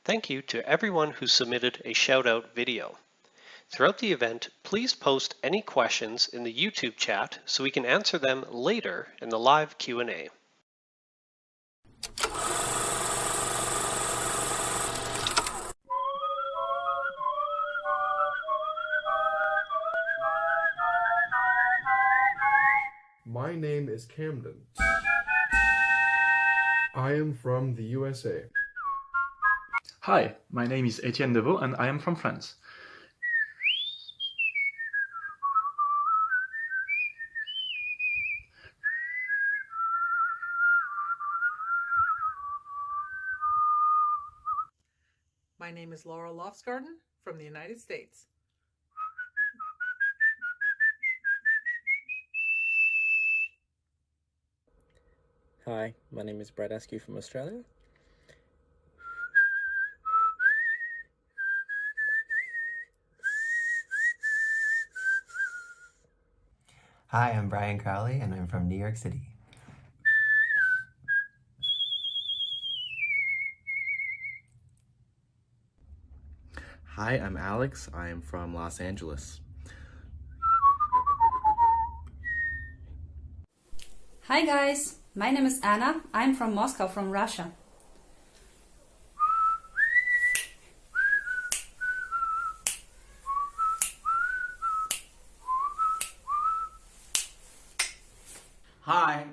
Thank you to everyone who submitted a shout-out video. Throughout the event, please post any questions in the YouTube chat so we can answer them later in the live Q&A. My name is Camden. I am from the USA. Hi, my name is Etienne Deveau and I am from France. My name is Laura Lofsgarden from the United States. Hi, my name is Brad Askew from Australia. Hi, I'm Brian Crowley and I'm from New York City. Hi, I'm Alex. I am from Los Angeles. Hi guys, my name is Anna. I'm from Moscow, from Russia. Hi,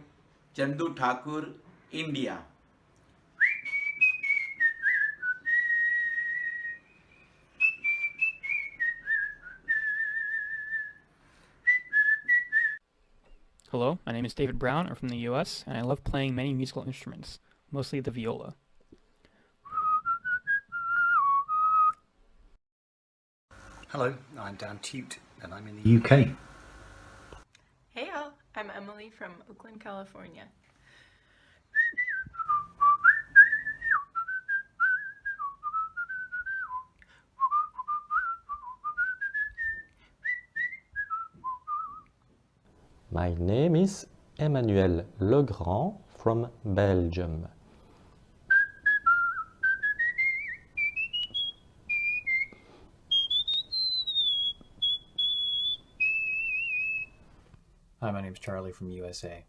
Chandu Thakur, India. Hello, my name is David Brown. I'm from the US, and I love playing many musical instruments, mostly the viola. Hello, I'm Dan Tute, and I'm in the UK. Hey all, I'm Emily from Oakland, California. My name is Emmanuel Legrand from Belgium. Hi, my name's Charlie from USA.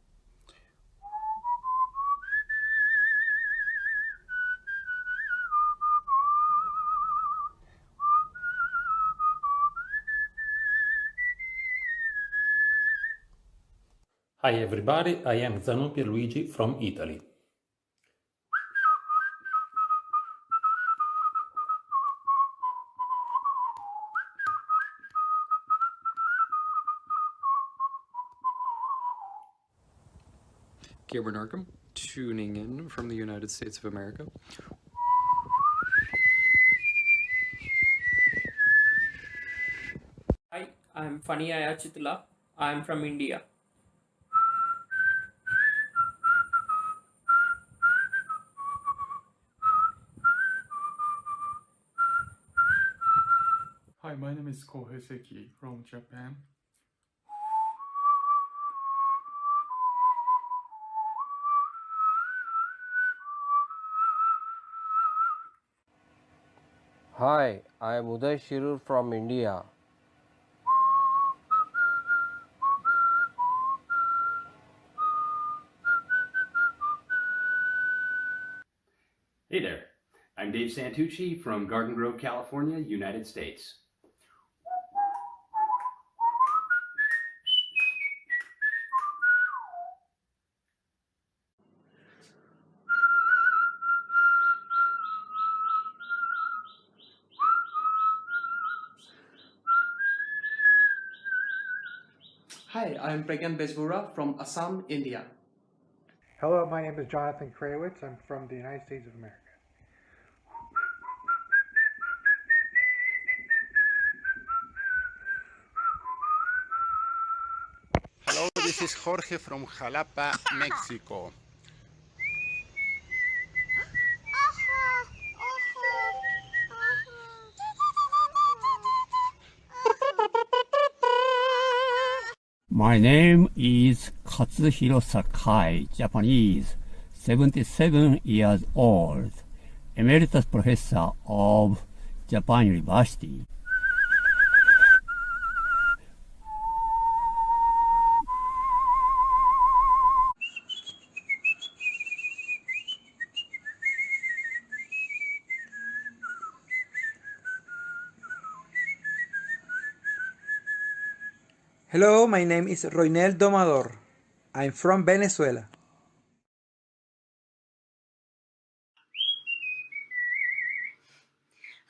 Hi everybody, I am Zanon Pierluigi from Italy. Gilbert Narcom, tuning in from the United States of America. Hi, I'm Fania Ayachitula. I'm from India. Hi, my name is Kohei Seki from Japan. Hi, I am Uday Shirur from India. Hey there, I'm Dave Santucci from Garden Grove, California, United States. Hi, I'm Pragyan Besbura from Assam, India. Hello, my name is Jonathan Krayowitz. I'm from the United States of America. Hello, this is Jorge from Jalapa, Mexico. My name is Katsuhiro Sakai, Japanese, 77 years old. Emeritus Professor of Japan University. Hello, my name is Roinel Domador. I'm from Venezuela.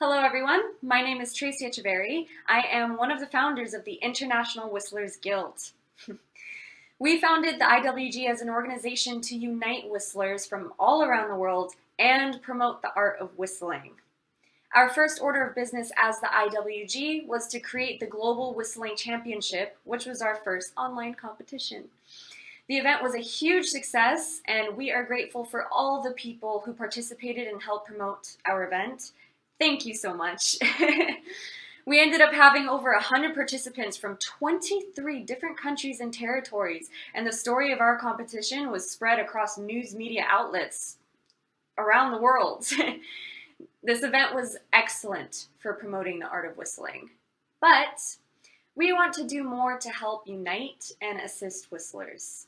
Hello everyone, my name is Tracy Echeverry. I am one of the founders of the International Whistlers Guild. We founded the IWG as an organization to unite whistlers from all around the world and promote the art of whistling. Our first order of business as the IWG was to create the Global Whistling Championship, which was our first online competition. The event was a huge success, and we are grateful for all the people who participated and helped promote our event. Thank you so much. We ended up having over 100 participants from 23 different countries and territories, and the story of our competition was spread across news media outlets around the world. This event was excellent for promoting the art of whistling, but we want to do more to help unite and assist whistlers.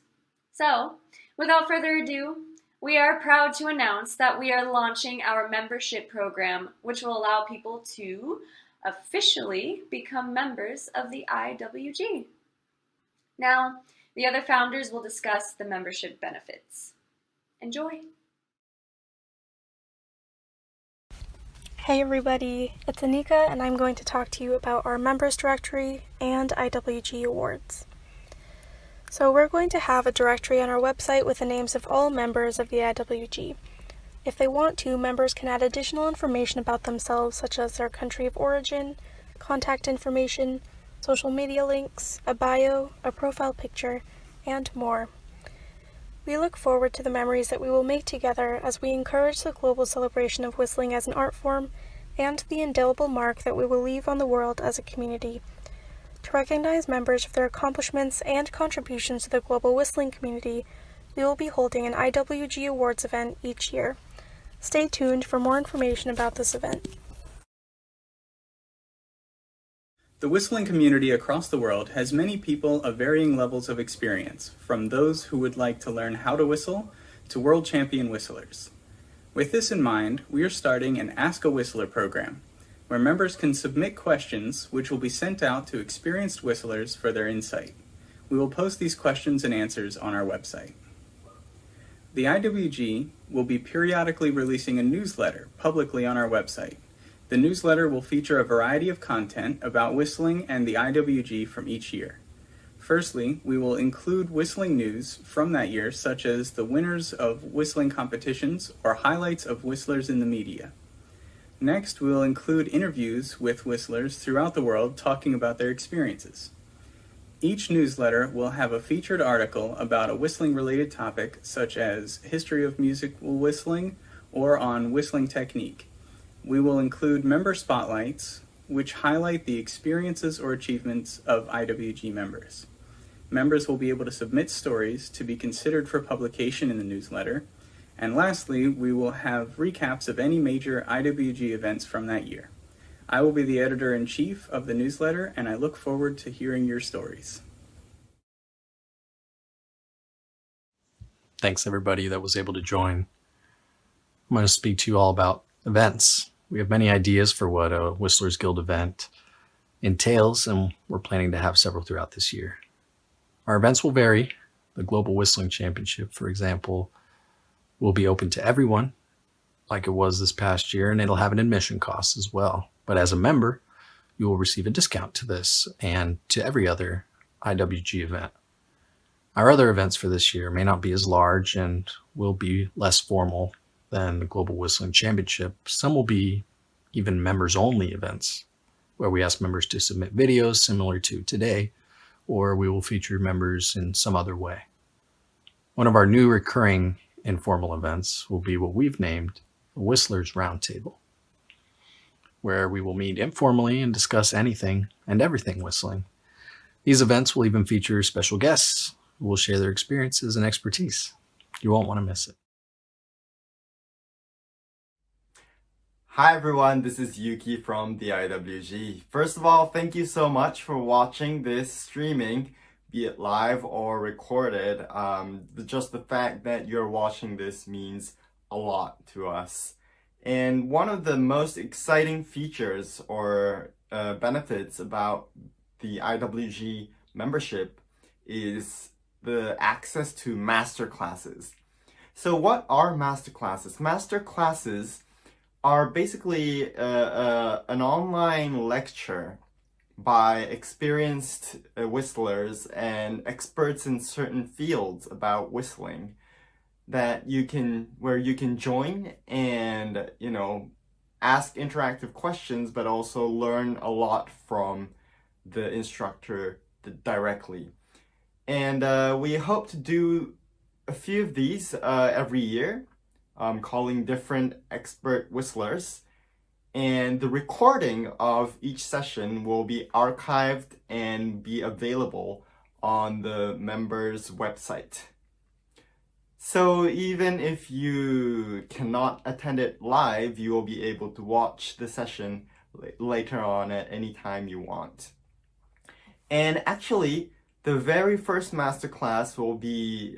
So, without further ado, we are proud to announce that we are launching our membership program, which will allow people to officially become members of the IWG. Now, the other founders will discuss the membership benefits. Enjoy! Hey everybody, it's Anika and I'm going to talk to you about our members directory and IWG awards. So we're going to have a directory on our website with the names of all members of the IWG. If they want to, members can add additional information about themselves such as their country of origin, contact information, social media links, a bio, a profile picture, and more. We look forward to the memories that we will make together as we encourage the global celebration of whistling as an art form and the indelible mark that we will leave on the world as a community. To recognize members for their accomplishments and contributions to the global whistling community, we will be holding an IWG Awards event each year. Stay tuned for more information about this event. The whistling community across the world has many people of varying levels of experience, from those who would like to learn how to whistle to world champion whistlers. With this in mind, we are starting an Ask a Whistler program, where members can submit questions which will be sent out to experienced whistlers for their insight. We will post these questions and answers on our website. The IWG will be periodically releasing a newsletter publicly on our website. The newsletter will feature a variety of content about whistling and the IWG from each year. Firstly, we will include whistling news from that year, such as the winners of whistling competitions or highlights of whistlers in the media. Next, we will include interviews with whistlers throughout the world talking about their experiences. Each newsletter will have a featured article about a whistling-related topic, such as history of musical whistling or on whistling technique. We will include member spotlights, which highlight the experiences or achievements of IWG members. Members will be able to submit stories to be considered for publication in the newsletter. And lastly, we will have recaps of any major IWG events from that year. I will be the editor-in-chief of the newsletter, and I look forward to hearing your stories. Thanks everybody that was able to join. I'm going to speak to you all about events. We have many ideas for what a Whistlers Guild event entails, and we're planning to have several throughout this year. Our events will vary. The Global Whistling Championship, for example, will be open to everyone, like it was this past year, and it'll have an admission cost as well. But as a member, you will receive a discount to this and to every other IWG event. Our other events for this year may not be as large and will be less formal than the Global Whistling Championship. Some will be even members-only events, where we ask members to submit videos similar to today, or we will feature members in some other way. One of our new recurring informal events will be what we've named the Whistlers Roundtable, where we will meet informally and discuss anything and everything whistling. These events will even feature special guests who will share their experiences and expertise. You won't want to miss it. Hi everyone, this is Yuki from the IWG. First of all, thank you so much for watching this streaming, be it live or recorded. Just the fact that you're watching this means a lot to us. And one of the most exciting features or benefits about the IWG membership is the access to master classes. So what are master classes? Master classes are basically an online lecture by experienced whistlers and experts in certain fields about whistling where you can join and, ask interactive questions, but also learn a lot from the instructor directly. And we hope to do a few of these every year. Calling different expert whistlers, and the recording of each session will be archived and be available on the members' website. So even if you cannot attend it live, you will be able to watch the session later on at any time you want. And actually, the very first masterclass will be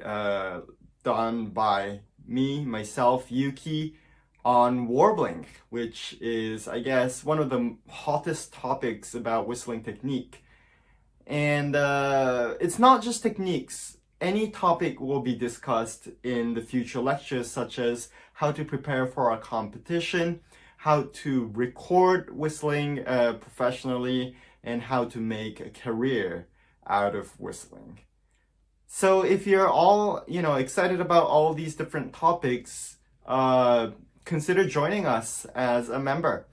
done by myself, Yuki, on warbling, which is, I guess, one of the hottest topics about whistling technique. And it's not just techniques. Any topic will be discussed in the future lectures, such as how to prepare for a competition, how to record whistling professionally, and how to make a career out of whistling. So if you're all, excited about all these different topics, consider joining us as a member.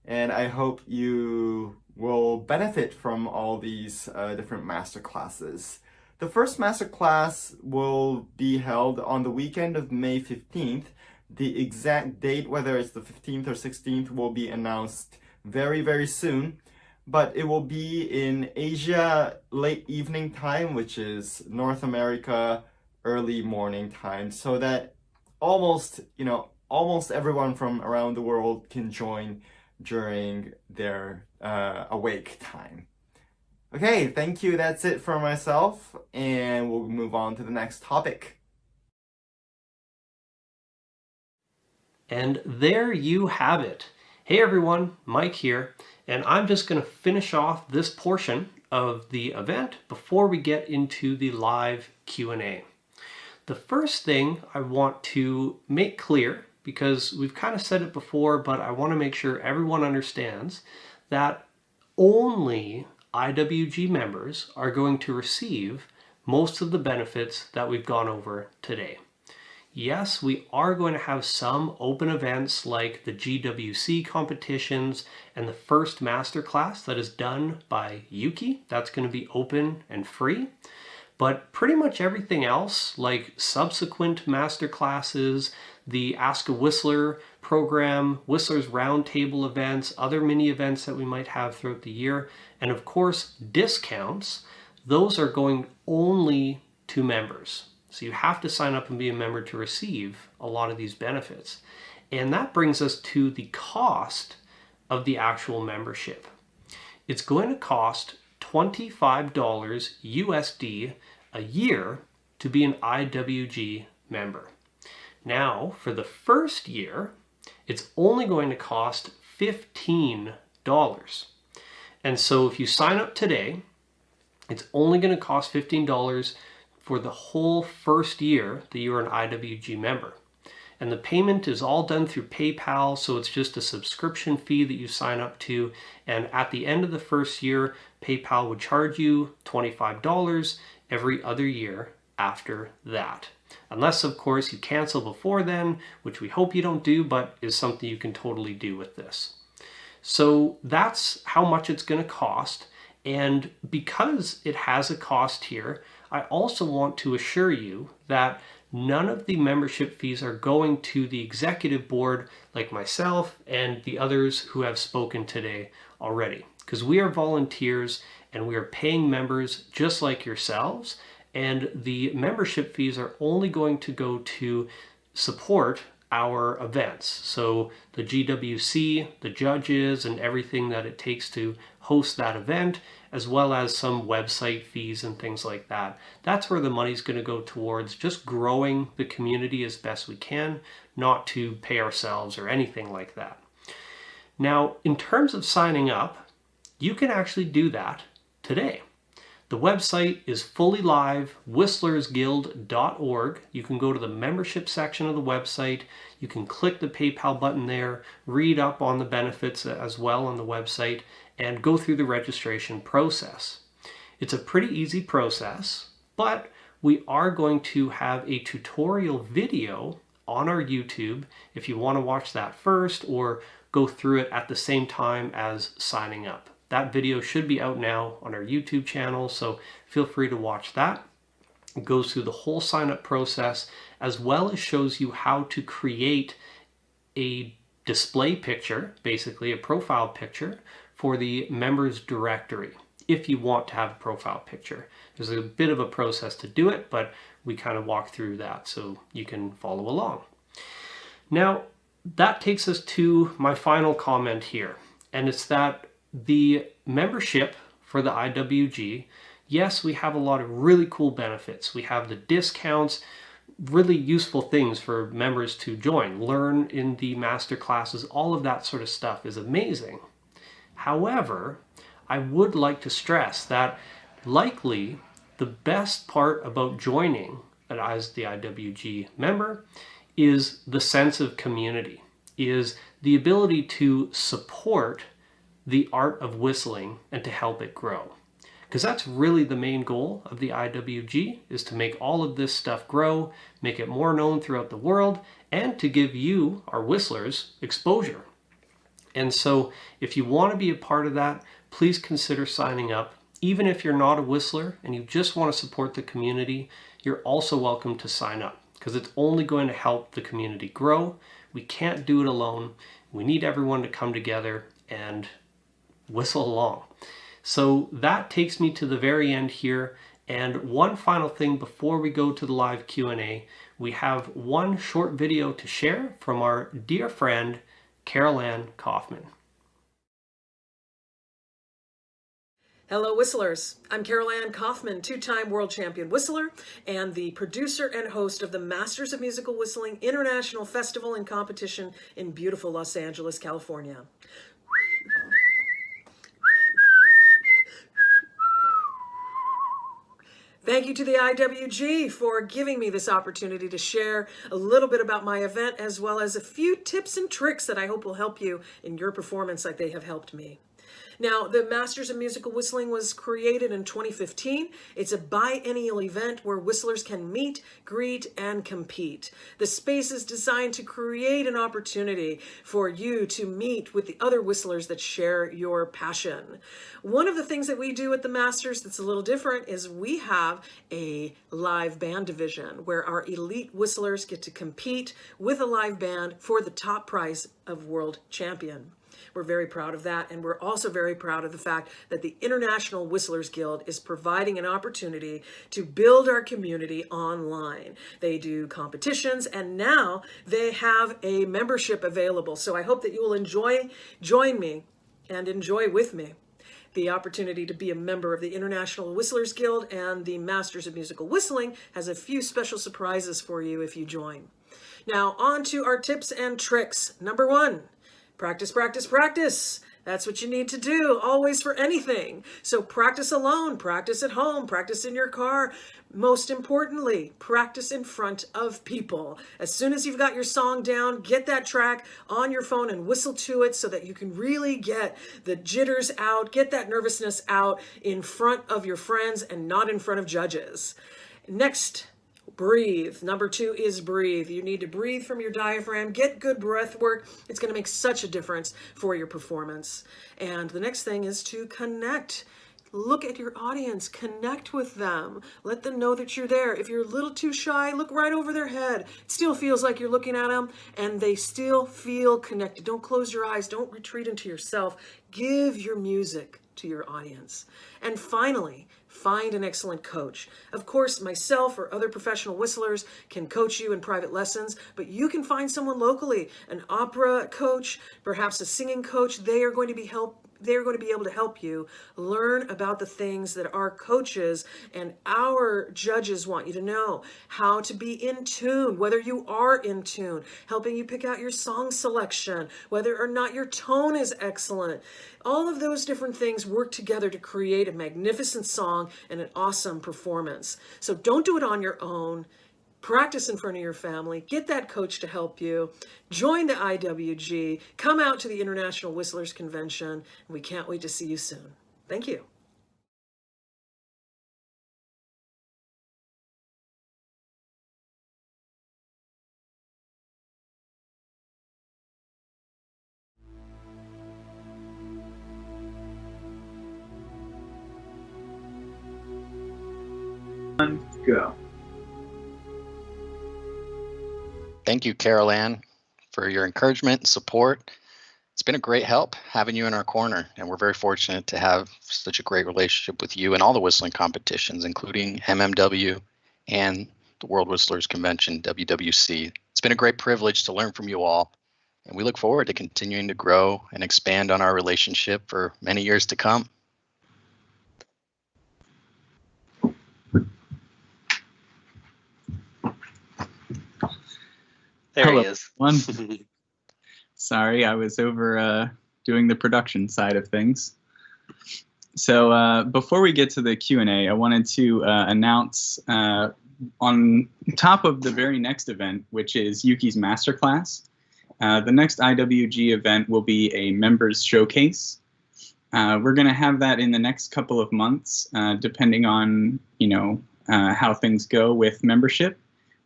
And I hope you will benefit from all these different master classes. The first master class will be held on the weekend of May 15th. The exact date, whether it's the 15th or 16th, will be announced very, very soon. But it will be in Asia late evening time, which is North America early morning time, so that almost everyone from around the world can join during their awake time. Okay, thank you. That's it for myself, and we'll move on to the next topic. And there you have it. Hey everyone, Mike here, and I'm just going to finish off this portion of the event before we get into the live Q&A. The first thing I want to make clear, because we've kind of said it before, but I want to make sure everyone understands that only IWG members are going to receive most of the benefits that we've gone over today. Yes, we are going to have some open events like the GWC competitions and the first masterclass that is done by Yuki. That's going to be open and free. But pretty much everything else, like subsequent masterclasses, the Ask a Whistler program, Whistlers Roundtable events, other mini events that we might have throughout the year, and of course discounts, those are going only to members. So you have to sign up and be a member to receive a lot of these benefits. And that brings us to the cost of the actual membership. It's going to cost $25 USD a year to be an IWG member. Now, for the first year, it's only going to cost $15. And so if you sign up today, it's only going to cost $15 for the whole first year that you're an IWG member. And the payment is all done through PayPal, so it's just a subscription fee that you sign up to. And at the end of the first year, PayPal would charge you $25 every other year after that. Unless, of course, you cancel before then, which we hope you don't do, but is something you can totally do with this. So that's how much it's going to cost. And because it has a cost here, I also want to assure you that none of the membership fees are going to the executive board like myself and the others who have spoken today already. Because we are volunteers and we are paying members just like yourselves, and the membership fees are only going to go to support our events. So the GWC, the judges, and everything that it takes to host that event, as well as some website fees and things like that. That's where the money's going to go towards just growing the community as best we can, not to pay ourselves or anything like that. Now, in terms of signing up, you can actually do that today. The website is fully live, whistlersguild.org. You can go to the membership section of the website. You can click the PayPal button there, read up on the benefits as well on the website, and go through the registration process. It's a pretty easy process, but we are going to have a tutorial video on our YouTube if you want to watch that first or go through it at the same time as signing up. That video should be out now on our YouTube channel, so feel free to watch that. It goes through the whole sign-up process, as well as shows you how to create a display picture, basically a profile picture, for the members directory, if you want to have a profile picture. There's a bit of a process to do it, but we kind of walk through that so you can follow along. Now, that takes us to my final comment here, and it's that the membership for the IWG, yes, we have a lot of really cool benefits. We have the discounts, really useful things for members to join, learn in the master classes, all of that sort of stuff is amazing. However, I would like to stress that likely the best part about joining as the IWG member is the sense of community, is the ability to support the art of whistling and to help it grow. Because that's really the main goal of the IWG, is to make all of this stuff grow, make it more known throughout the world, and to give you, our whistlers, exposure. And so if you want to be a part of that, please consider signing up. Even if you're not a whistler and you just want to support the community, you're also welcome to sign up, because it's only going to help the community grow. We can't do it alone. We need everyone to come together and whistle along. So that takes me to the very end here. And one final thing before we go to the live Q&A, we have one short video to share from our dear friend, Carol Ann Kaufman. Hello whistlers, I'm Carol Ann Kaufman, two-time world champion whistler and the producer and host of the Masters of Musical Whistling International Festival and Competition in beautiful Los Angeles, California. Thank you to the IWG for giving me this opportunity to share a little bit about my event, as well as a few tips and tricks that I hope will help you in your performance like they have helped me. Now, the Masters of Musical Whistling was created in 2015. It's a biennial event where whistlers can meet, greet, and compete. The space is designed to create an opportunity for you to meet with the other whistlers that share your passion. One of the things that we do at the Masters that's a little different is we have a live band division where our elite whistlers get to compete with a live band for the top prize of world champion. We're very proud of that, and we're also very proud of the fact that the International Whistlers Guild is providing an opportunity to build our community online. They do competitions, and now they have a membership available. So I hope that you will join me and enjoy with me the opportunity to be a member of the International Whistlers Guild, and the Masters of Musical Whistling has a few special surprises for you if you join. Now, on to our tips and tricks. Number 1. Practice, practice, practice. That's what you need to do, always, for anything. So practice alone, practice at home, practice in your car. Most importantly, practice in front of people. As soon as you've got your song down, get that track on your phone and whistle to it so that you can really get the jitters out, get that nervousness out in front of your friends and not in front of judges. Next, breathe. Number 2 is breathe. You need to breathe from your diaphragm. Get good breath work. It's going to make such a difference for your performance. And the next thing is to connect. Look at your audience. Connect with them. Let them know that you're there. If you're a little too shy, look right over their head. It still feels like you're looking at them, and they still feel connected. Don't close your eyes. Don't retreat into yourself. Give your music to your audience. And finally, find an excellent coach. Of course, myself or other professional whistlers can coach you in private lessons, but you can find someone locally, an opera coach, perhaps a singing coach. They are going to be able to help you learn about the things that our coaches and our judges want you to know. How to be in tune, whether you are in tune, helping you pick out your song selection, whether or not your tone is excellent. All of those different things work together to create a magnificent song and an awesome performance. So don't do it on your own. Practice in front of your family. Get that coach to help you. Join the IWG. Come out to the International Whistlers Convention. And we can't wait to see you soon. Thank you. Go. Thank you, Carol Ann, for your encouragement and support. It's been a great help having you in our corner, and we're very fortunate to have such a great relationship with you and all the whistling competitions, including MMW and the World Whistlers Convention, WWC. It's been a great privilege to learn from you all, and we look forward to continuing to grow and expand on our relationship for many years to come. There Hello, he is. everyone. Sorry, I was over doing the production side of things. So before we get to the Q&A, I wanted to announce on top of the very next event, which is Yuki's Masterclass, the next IWG event will be a members showcase. We're going to have that in the next couple of months, depending on how things go with membership.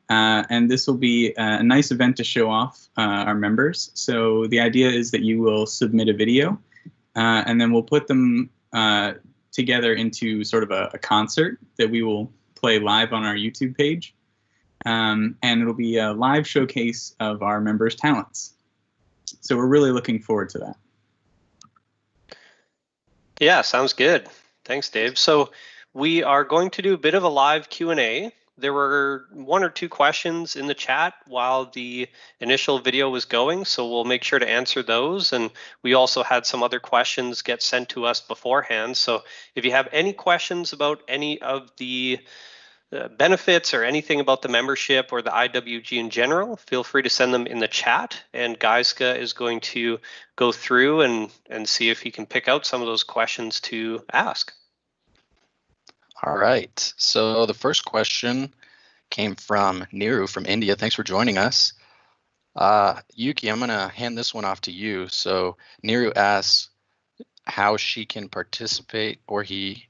And this will be a nice event to show off our members. So the idea is that you will submit a video, and then we'll put them together into sort of a concert that we will play live on our YouTube page. And it'll be a live showcase of our members' talents. So we're really looking forward to that. Yeah, sounds good. Thanks, Dave. So we are going to do a bit of a live Q&A. There were 1 or 2 questions in the chat while the initial video was going, so we'll make sure to answer those. And we also had some other questions get sent to us beforehand. So if you have any questions about any of the benefits or anything about the membership or the IWG in general, feel free to send them in the chat. And Gaiska is going to go through and see if he can pick out some of those questions to ask. All right, so the first question came from Niru from India. Thanks for joining us. Yuki, I'm going to hand this one off to you. So Niru asks how she can participate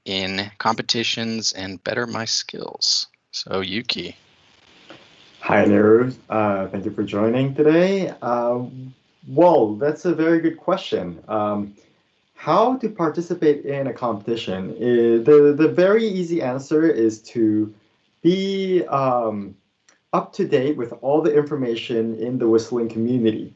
in competitions and better my skills. So Yuki. Hi, Niru. Thank you for joining today. Well, that's a very good question. How to participate in a competition? The very easy answer is to be up to date with all the information in the whistling community,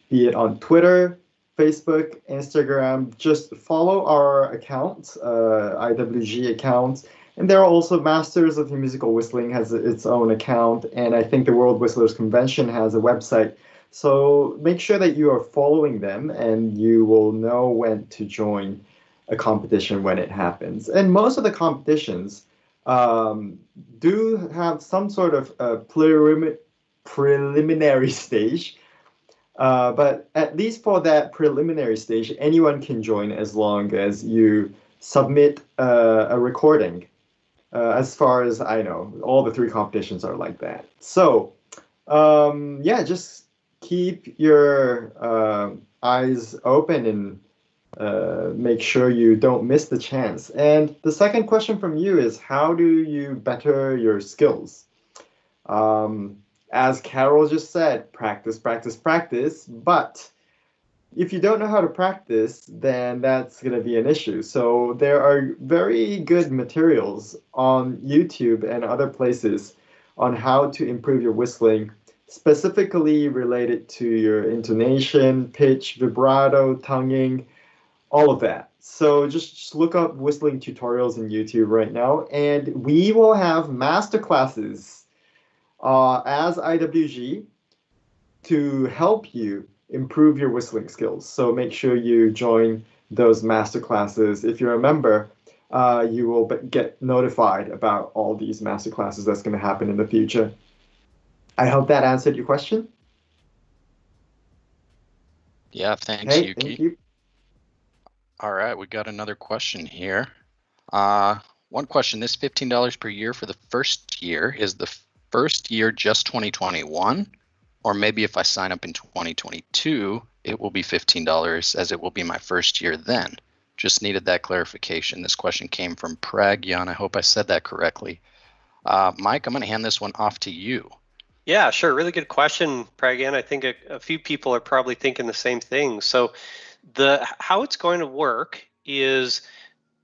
be it on Twitter, Facebook, Instagram. Just follow our accounts, IWG accounts, and there are also Masters of Musical Whistling has its own account, and I think the World Whistlers Convention has a website. So make sure that you are following them, and you will know when to join a competition when it happens. And most of the competitions do have some sort of preliminary stage. But at least for that preliminary stage, anyone can join as long as you submit a recording. As far as I know, all the 3 competitions are like that. So yeah, just keep your eyes open and make sure you don't miss the chance. And the second question from you is, how do you better your skills? As Carol just said, practice, practice, practice. But if you don't know how to practice, then that's going to be an issue. So there are very good materials on YouTube and other places on how to improve your whistling, specifically related to your intonation, pitch, vibrato, tonguing, all of that. So just look up whistling tutorials in YouTube right now, and we will have master classes as IWG to help you improve your whistling skills. So make sure you join those master classes. If you're a member, you will get notified about all these master classes that's going to happen in the future. I hope that answered your question. Yeah, thanks, Hey, Yuki. thank you. All right, we got another question here. One question, this $15 per year for the first year, is the first year just 2021? Or maybe if I sign up in 2022, it will be $15 as it will be my first year then. Just needed that clarification. This question came from Pragyan. I hope I said that correctly. Mike, I'm going to hand this one off to you. Yeah, sure. Really good question, Pragyan. I think a few people are probably thinking the same thing. So how it's going to work is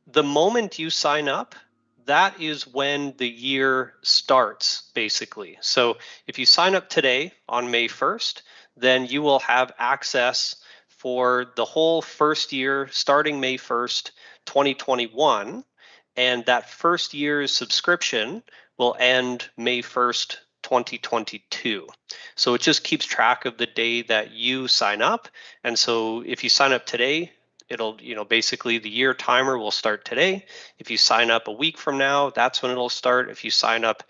the moment you sign up, that is when the year starts, basically. So if you sign up today on May 1st, then you will have access for the whole first year starting May 1st, 2021. And that first year's subscription will end May 1st, 2022. So it just keeps track of the day that you sign up. And so if you sign up today, it'll, basically the year timer will start today. If you sign up a week from now, that's when it'll start. If you sign up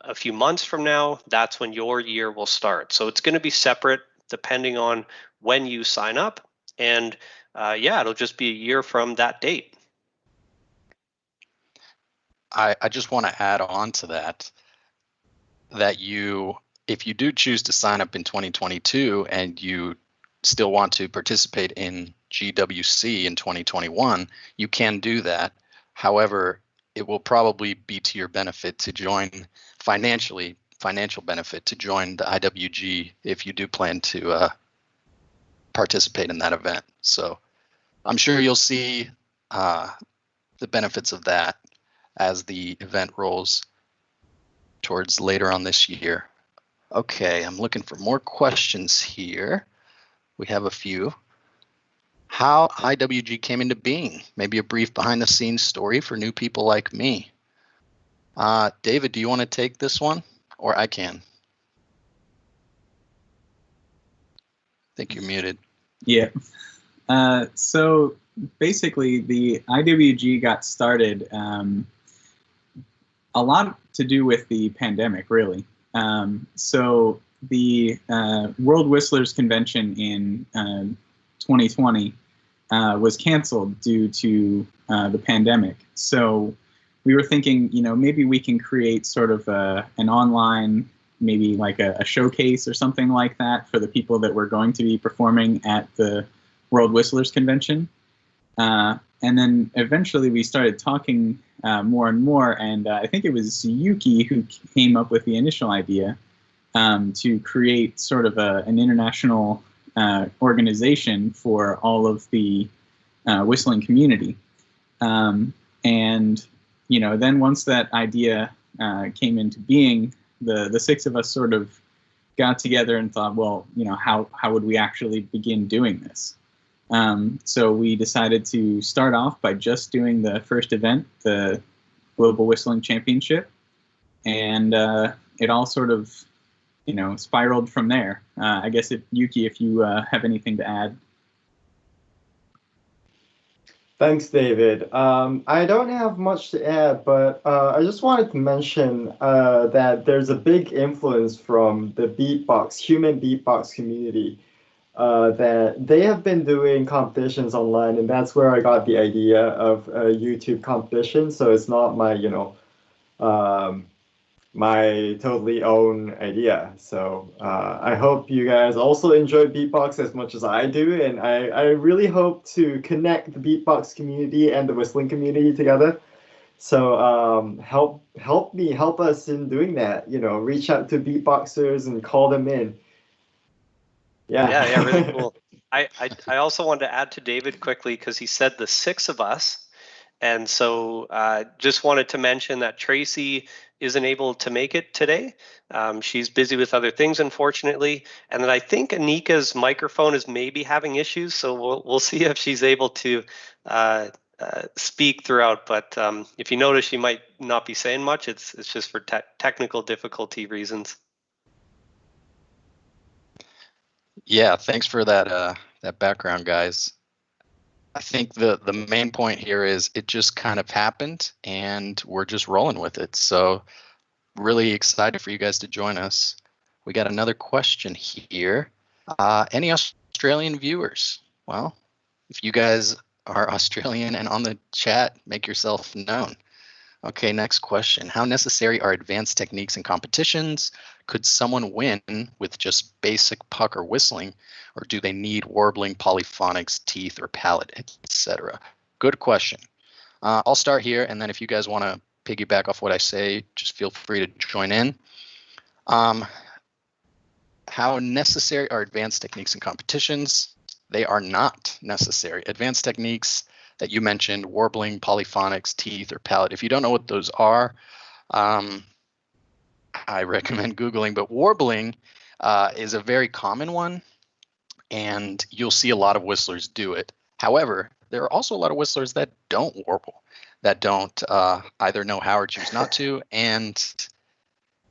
a few months from now, that's when your year will start. So it's going to be separate depending on when you sign up. And it'll just be a year from that date. I just want to add on to that if you do choose to sign up in 2022 and you still want to participate in GWC in 2021, you can do that. However, it will probably be to your benefit to join financial benefit to join the IWG if you do plan to participate in that event. So I'm sure you'll see the benefits of that as the event rolls towards later on this year. Okay, I'm looking for more questions here. We have a few. How IWG came into being? Maybe a brief behind the scenes story for new people like me. David, do you want to take this one? Or I can. I think you're muted. Yeah. So basically the IWG got started a lot to do with the pandemic, really. So the World Whistlers Convention in 2020 was canceled due to the pandemic. So we were thinking, maybe we can create sort of an online, maybe like a showcase or something like that for the people that were going to be performing at the World Whistlers Convention. And then eventually we started talking more and more, and I think it was Yuki who came up with the initial idea to create sort of an international organization for all of the whistling community. And, then once that idea came into being, the six of us sort of got together and thought, well, how would we actually begin doing this? So we decided to start off by just doing the first event, the Global Whistling Championship, and it all sort of, spiraled from there. I guess, Yuki, if you have anything to add. Thanks, David. I don't have much to add, but I just wanted to mention that there's a big influence from the human beatbox community. That they have been doing competitions online, and that's where I got the idea of a YouTube competition. So it's not my, my totally own idea. So I hope you guys also enjoy beatbox as much as I do, and I really hope to connect the beatbox community and the whistling community together. So help us in doing that. Reach out to beatboxers and call them in. Yeah, really cool. I also wanted to add to David quickly because he said the six of us. And so just wanted to mention that Tracy isn't able to make it today. She's busy with other things, unfortunately. And then I think Anika's microphone is maybe having issues. So we'll see if she's able to speak throughout, but if you notice she might not be saying much, it's just for technical difficulty reasons. Yeah, thanks for that that background, guys. I think the main point here is it just kind of happened and we're just rolling with it. So really excited for you guys to join us. We got another question here. Any Australian viewers? Well, if you guys are Australian and on the chat, make yourself known. Okay, next question. How necessary are advanced techniques in competitions? Could someone win with just basic pucker whistling, or do they need warbling, polyphonics, teeth, or palate, etc.? Good question. I'll start here, and then if you guys want to piggyback off what I say, just feel free to join in. How necessary are advanced techniques in competitions? They are not necessary. Advanced techniques that you mentioned, warbling, polyphonics, teeth, or palate. If you don't know what those are, I recommend Googling, but warbling is a very common one, and you'll see a lot of whistlers do it. However, there are also a lot of whistlers that don't warble, that don't either know how or choose not to, and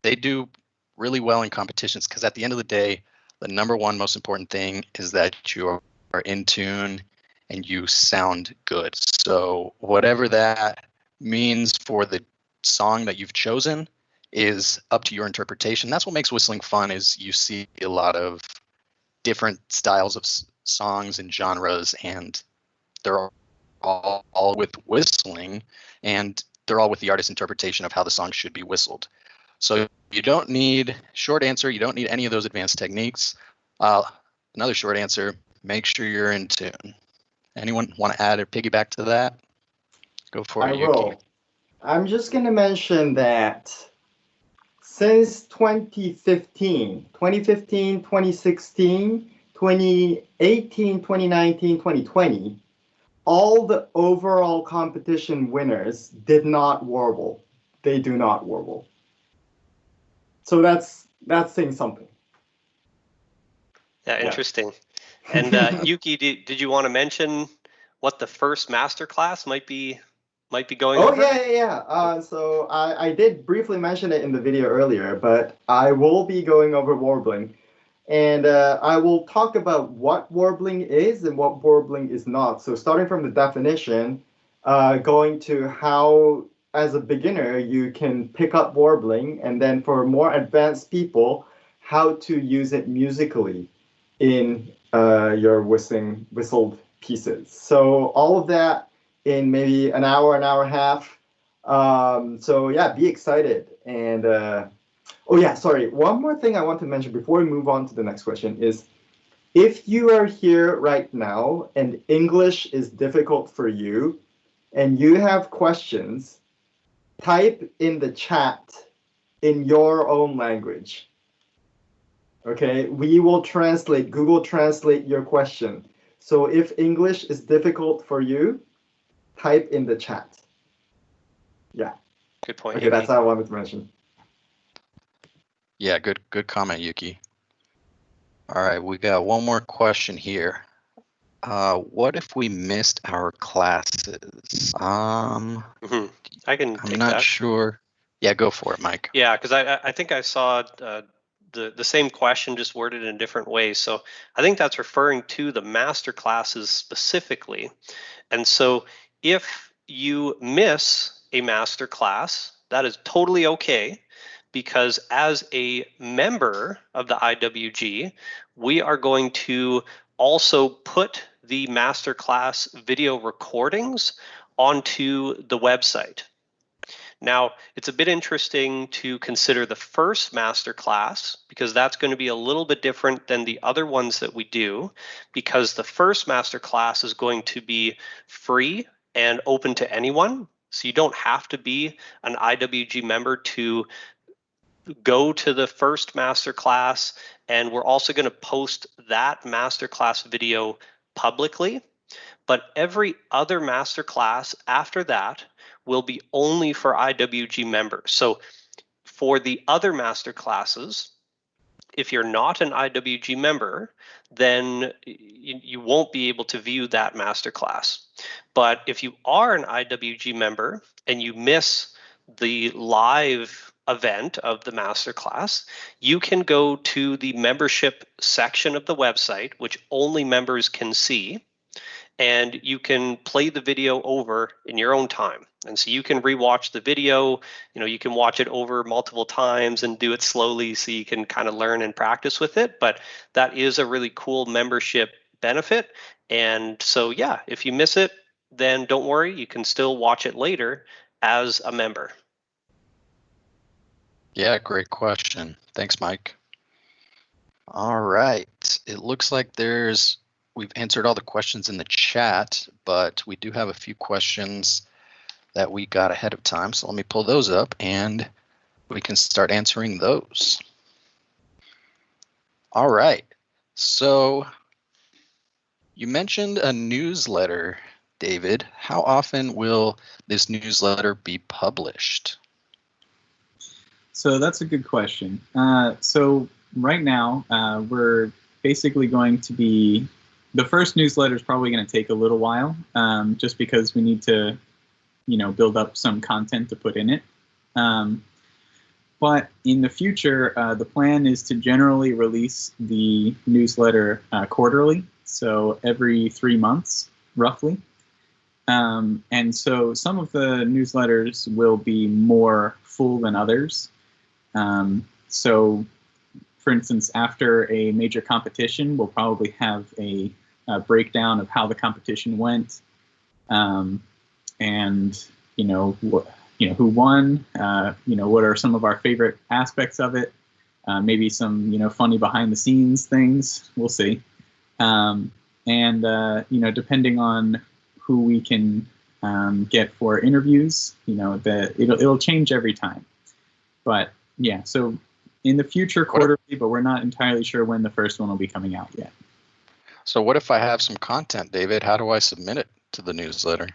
they do really well in competitions because at the end of the day, the number one most important thing is that you are in tune and you sound good. So whatever that means for the song that you've chosen is up to your interpretation. That's what makes whistling fun, is you see a lot of different styles of songs and genres, and they're all with whistling, and they're all with the artist's interpretation of how the song should be whistled. So you don't need, short answer, you don't need any of those advanced techniques. Another short answer, make sure you're in tune. Anyone want to add or piggyback to that? Go for it, Yuki. I will. I'm just going to mention that since 2015, 2016, 2018, 2019, 2020, all the overall competition winners did not warble. They do not warble. So that's saying something. Yeah, interesting. And Yuki, did you want to mention what the first masterclass might be going over? Yeah. So I did briefly mention it in the video earlier, but I will be going over warbling. And I will talk about what warbling is and what warbling is not. So starting from the definition, going to how, as a beginner, you can pick up warbling, and then for more advanced people, how to use it musically in your whistled pieces. So all of that in maybe an hour and a half. So yeah, be excited. And oh yeah, sorry. One more thing I want to mention before we move on to the next question is, if you are here right now and English is difficult for you and you have questions, type in the chat in your own language. Okay, we will translate, Google Translate your question. So if English is difficult for you, type in the chat. Yeah. Good point. Okay, that's all I wanted to mention. Yeah, good comment, Yuki. All right, we got one more question here. What if we missed our classes? I can take I'm not that. sure. Yeah, go for it, Mike. Yeah, because I think I saw the same question just worded in a different way. So I think that's referring to the master classes specifically. And so if you miss a master class, that is totally okay, because as a member of the IWG, we are going to also put the masterclass video recordings onto the website. Now, it's a bit interesting to consider the first masterclass, because that's going to be a little bit different than the other ones that we do, because the first masterclass is going to be free and open to anyone. So you don't have to be an IWG member to go to the first masterclass, and we're also going to post that masterclass video publicly. But every other masterclass after that will be only for IWG members. So for the other masterclasses, if you're not an IWG member, then you won't be able to view that masterclass. But if you are an IWG member and you miss the live event of the masterclass, you can go to the membership section of the website, which only members can see, and you can play the video over in your own time. And so you can rewatch the video, you can watch it over multiple times and do it slowly so you can kind of learn and practice with it. But that is a really cool membership benefit. And so, yeah, if you miss it, then don't worry, you can still watch it later as a member. Yeah, great question. Thanks, Mike. All right. It looks like we've answered all the questions in the chat, but we do have a few questions that we got ahead of time. So let me pull those up and we can start answering those. All right. So you mentioned a newsletter, David. How often will this newsletter be published? So that's a good question. So right now, we're basically going to be, the first newsletter is probably going to take a little while, just because we need to, build up some content to put in it. But in the future, the plan is to generally release the newsletter quarterly, so every 3 months, roughly. And so some of the newsletters will be more full than others. So, for instance, after a major competition, we'll probably have a breakdown of how the competition went, and who won. What are some of our favorite aspects of it? Maybe some funny behind the scenes things. We'll see. And depending on who we can get for interviews, it'll change every time. But yeah, so in the future quarterly, but we're not entirely sure when the first one will be coming out yet. So what if I have some content, David? How do I submit it to the newsletter?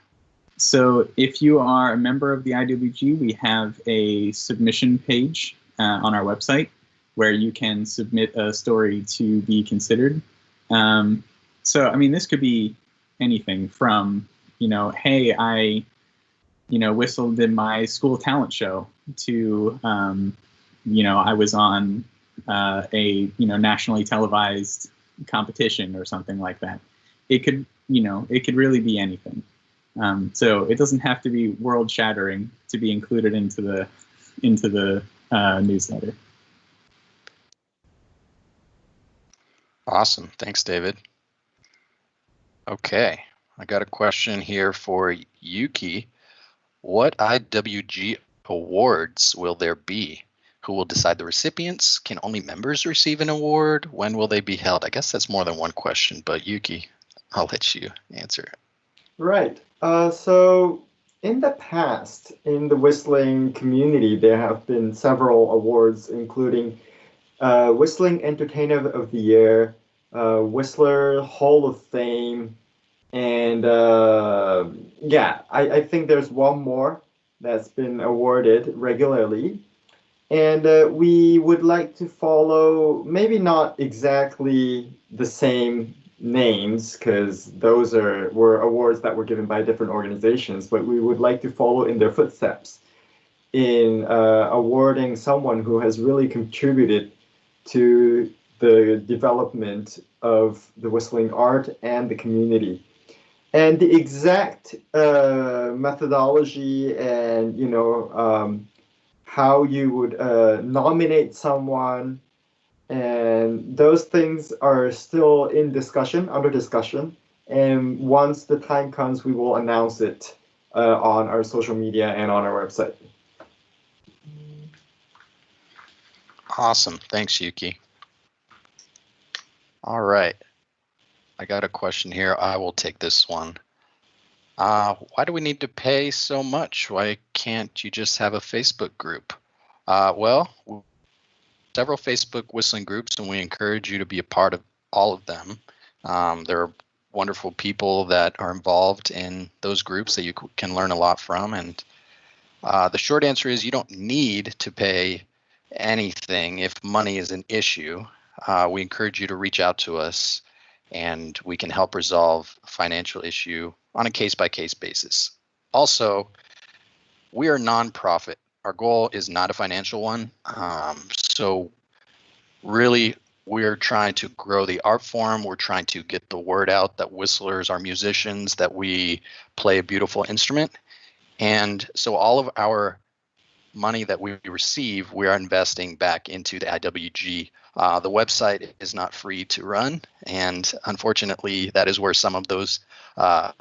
So if you are a member of the IWG, we have a submission page on our website where you can submit a story to be considered. So, I mean, this could be anything from, hey, I whistled in my school talent show to, I was on a, nationally televised competition or something like that. It could really be anything. So it doesn't have to be world shattering to be included into the newsletter. Awesome. Thanks, David. Okay. I got a question here for Yuki. What IWG awards will there be? Who will decide the recipients? Can only members receive an award? When will they be held? I guess that's more than one question, but Yuki, I'll let you answer it. Right. So in the past, in the whistling community, there have been several awards, including Whistling Entertainer of the Year, Whistler Hall of Fame, and I think there's one more that's been awarded regularly. And we would like to follow, maybe not exactly the same names, because those were awards that were given by different organizations, but we would like to follow in their footsteps in awarding someone who has really contributed to the development of the whistling art and the community. And the exact methodology and, how you would nominate someone, and those things are still under discussion. And once the time comes, we will announce it on our social media and on our website. Awesome. Thanks, Yuki. All right. I got a question here. I will take this one. Why do we need to pay so much? Why can't you just have a Facebook group? Well, several Facebook whistling groups, and we encourage you to be a part of all of them. There are wonderful people that are involved in those groups that you can learn a lot from. And the short answer is you don't need to pay anything, if money is an issue, we encourage you to reach out to us and we can help resolve a financial issue on a case-by-case basis. Also, we are a nonprofit. Our goal is not a financial one. So really, we're trying to grow the art form. We're trying to get the word out that whistlers are musicians, that we play a beautiful instrument. And so all of our money that we receive, we are investing back into the IWG. The website is not free to run, and unfortunately, that is where some of those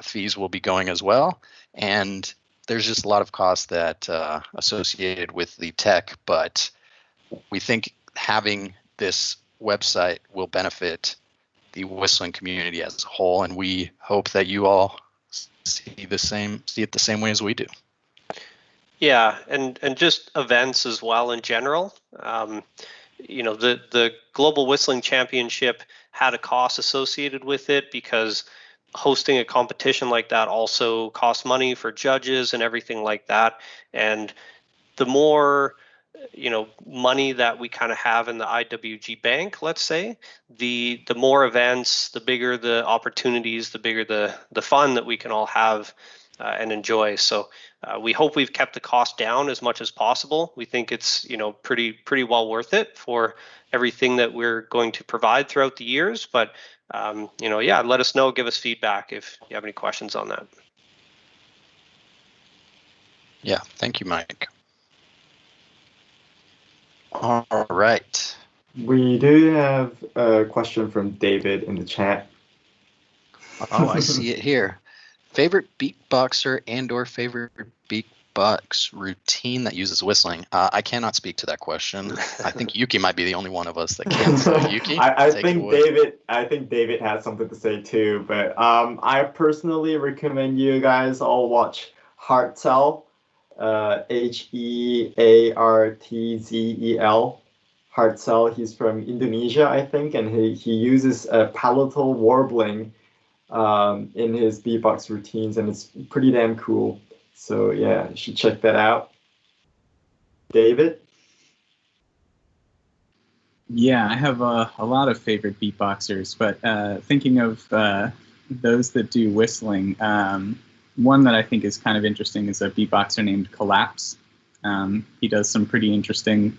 fees will be going as well. And there's just a lot of costs that associated with the tech, but we think having this website will benefit the whistling community as a whole, and we hope that you all see it the same way as we do. Yeah, and just events as well in general. You know, the Global Whistling Championship had a cost associated with it because hosting a competition like that also costs money for judges and everything like that. And the more, you know, money that we kind of have in the IWG bank, let's say, the more events, the bigger the opportunities, the bigger the fun that we can all have and enjoy. So we hope we've kept the cost down as much as possible. We think it's, you know, pretty well worth it for everything that we're going to provide throughout the years. But you know, yeah, let us know, give us feedback if you have any questions on that. Yeah, thank you, Mike. All right. We do have a question from David in the chat. Oh, I see it here. Favorite beatboxer and/or favorite beatbox routine that uses whistling? I cannot speak to that question. I think Yuki might be the only one of us that can. So Yuki, I think David has something to say too. But I personally recommend you guys all watch Heartself, Heartzel. Heartzel. He's from Indonesia, I think, and he uses palatal warbling in his beatbox routines, and it's pretty damn cool. So yeah, you should check that out. David? Yeah, I have a lot of favorite beatboxers, but thinking of those that do whistling, one that I think is kind of interesting is a beatboxer named Collapse. He does some pretty interesting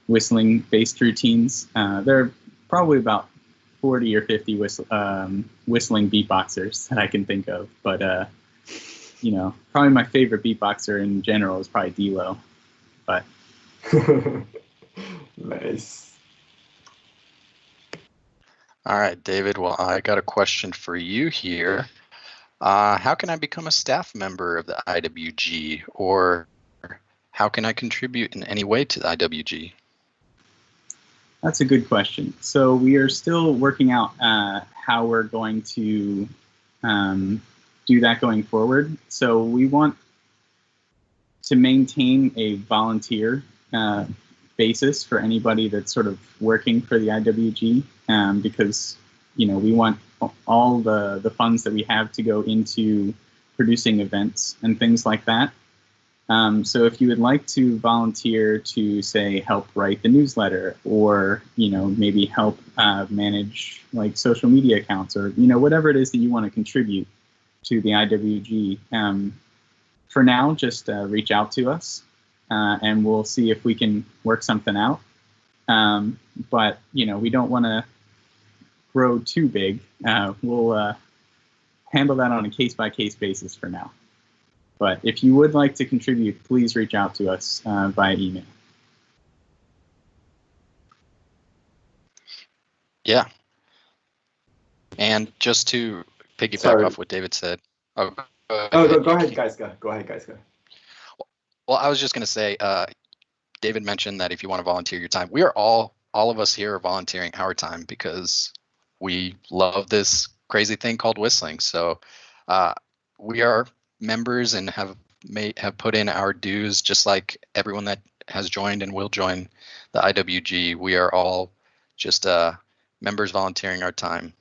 whistling-based routines. There are probably about 40 or 50 whistling beatboxers that I can think of, but you know, probably my favorite beatboxer in general is probably D-Lo. But nice. All right, David. Well, I got a question for you here. How can I become a staff member of the IWG, or how can I contribute in any way to the IWG? that's a good question. So we are still working out how we're going to do that going forward. So we want to maintain a volunteer basis for anybody that's sort of working for the IWG, because, you know, we want all the funds that we have to go into producing events and things like that. So if you would like to volunteer to, say, help write the newsletter, or, you know, maybe help manage like social media accounts, or, you know, whatever it is that you want to contribute to the IWG, for now, just reach out to us and we'll see if we can work something out. But, you know, we don't want to grow too big. We'll handle that on a case-by-case basis for now. But if you would like to contribute, please reach out to us via email. Yeah. And just to piggyback off what David said. Go ahead, guys. Go. Well, I was just going to say, David mentioned that if you want to volunteer your time, we are all of us here are volunteering our time because we love this crazy thing called whistling. So we are members and have put in our dues, just like everyone that has joined and will join the IWG. We are all just members volunteering our time.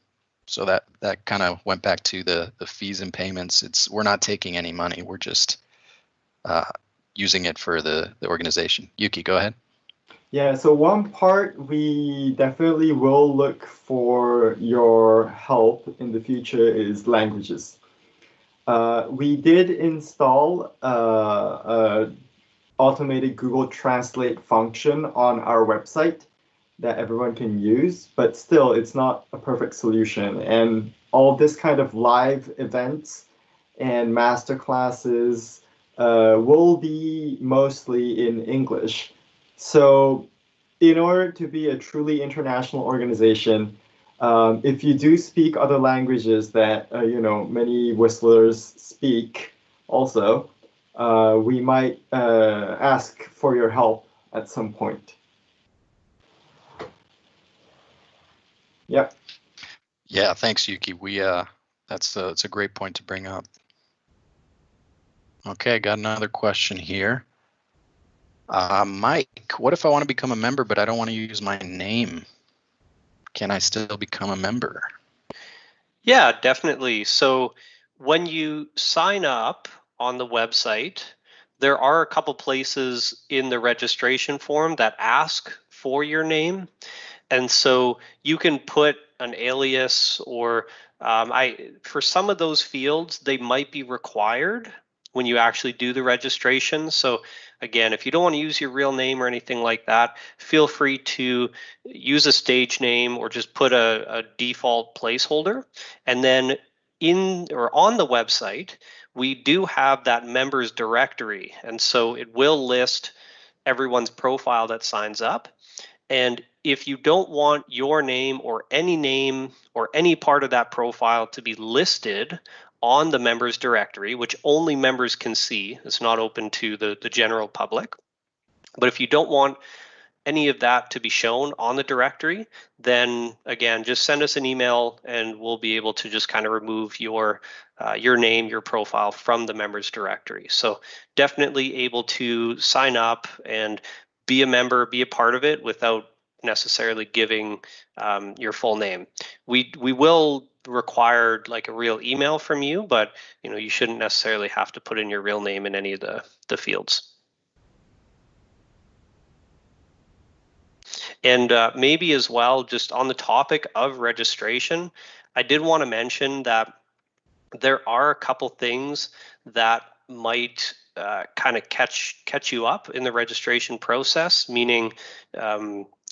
So that kind of went back to the fees and payments. We're not taking any money. We're just using it for the organization. Yuki, go ahead. Yeah, so one part we definitely will look for your help in the future is languages. We did install a automated Google Translate function on our website that everyone can use, but still it's not a perfect solution. And all this kind of live events and master classes will be mostly in English. So in order to be a truly international organization, if you do speak other languages that many whistlers speak also, we might ask for your help at some point. Yep. Yeah, thanks, Yuki. That's a great point to bring up. Okay, got another question here. Mike, what if I want to become a member, but I don't want to use my name? Can I still become a member? Yeah, definitely. So when you sign up on the website, there are a couple places in the registration form that ask for your name. And so you can put an alias or for some of those fields, they might be required when you actually do the registration. So again, if you don't want to use your real name or anything like that, feel free to use a stage name or just put a default placeholder. And then in or on the website, we do have that members directory. And so it will list everyone's profile that signs up. And if you don't want your name or any part of that profile to be listed on the members directory, which only members can see, it's not open to the general public. But if you don't want any of that to be shown on the directory, then again, just send us an email and we'll be able to just kind of remove your name, your profile from the members directory. So definitely able to sign up and be a member, be a part of it without necessarily giving your full name. We will require like a real email from you, but you shouldn't necessarily have to put in your real name in any of the fields. And maybe as well, just on the topic of registration, I did want to mention that there are a couple things that might kind of catch you up in the registration process, meaning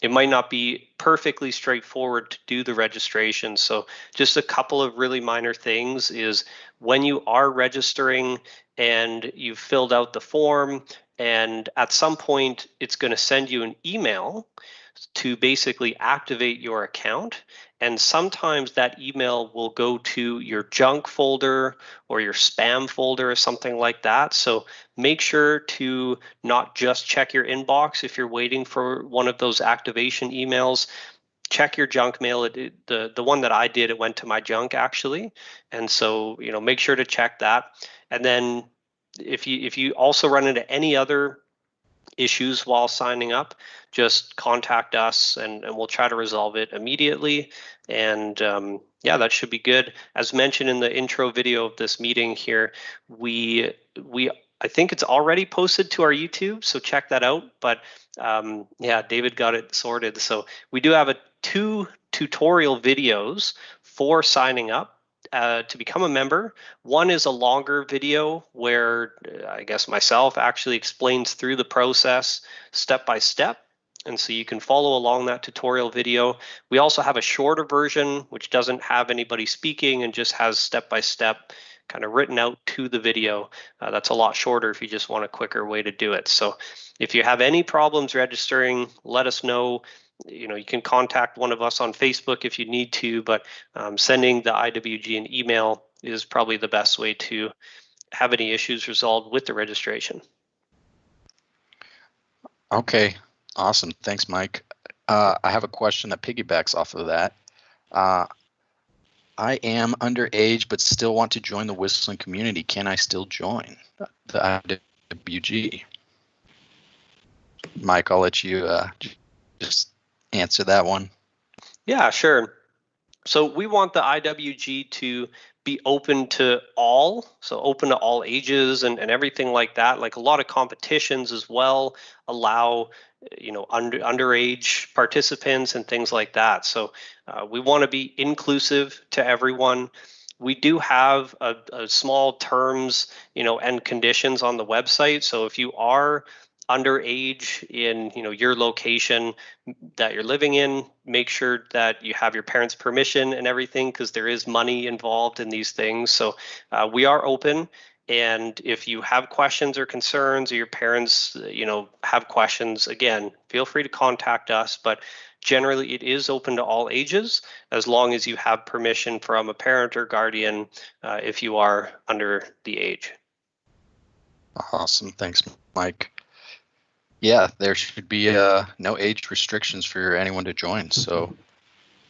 it might not be perfectly straightforward to do the registration. So just a couple of really minor things is when you are registering and you've filled out the form, and at some point it's going to send you an email to basically activate your account. And sometimes that email will go to your junk folder or your spam folder or something like that. So make sure to not just check your inbox if you're waiting for one of those activation emails. Check your junk mail. The one that I did, it went to my junk actually. And so, make sure to check that. And then if you also run into any other issues while signing up, just contact us and we'll try to resolve it immediately. And yeah, that should be good. As mentioned in the intro video of this meeting here, I think it's already posted to our YouTube, so check that out. But yeah, David got it sorted. So we do have 2 tutorial videos for signing up to become a member. One is a longer video where I guess myself actually explains through the process step by step. And so you can follow along that tutorial video. We also have a shorter version, which doesn't have anybody speaking and just has step by step kind of written out to the video. That's a lot shorter if you just want a quicker way to do it. So if you have any problems registering, let us know. You can contact one of us on Facebook if you need to, but sending the IWG an email is probably the best way to have any issues resolved with the registration. Okay, awesome. Thanks, Mike. I have a question that piggybacks off of that. I am underage, but still want to join the whistling community. Can I still join the IWG? Mike, I'll let you just answer that one. Yeah, sure. So we want the IWG to be open to all, so open to all ages and everything like that. Like a lot of competitions as well allow, you know, underage participants and things like that. So we want to be inclusive to everyone. We do have a small terms, you know, and conditions on the website. So if you are underage in, you know, your location that you're living in, make sure that you have your parents' permission and everything, because there is money involved in these things. So we are open. And if you have questions or concerns, or your parents, you know, have questions, again, feel free to contact us. But generally, it is open to all ages, as long as you have permission from a parent or guardian if you are under the age. Awesome. Thanks, Mike. Yeah, there should be no age restrictions for anyone to join. So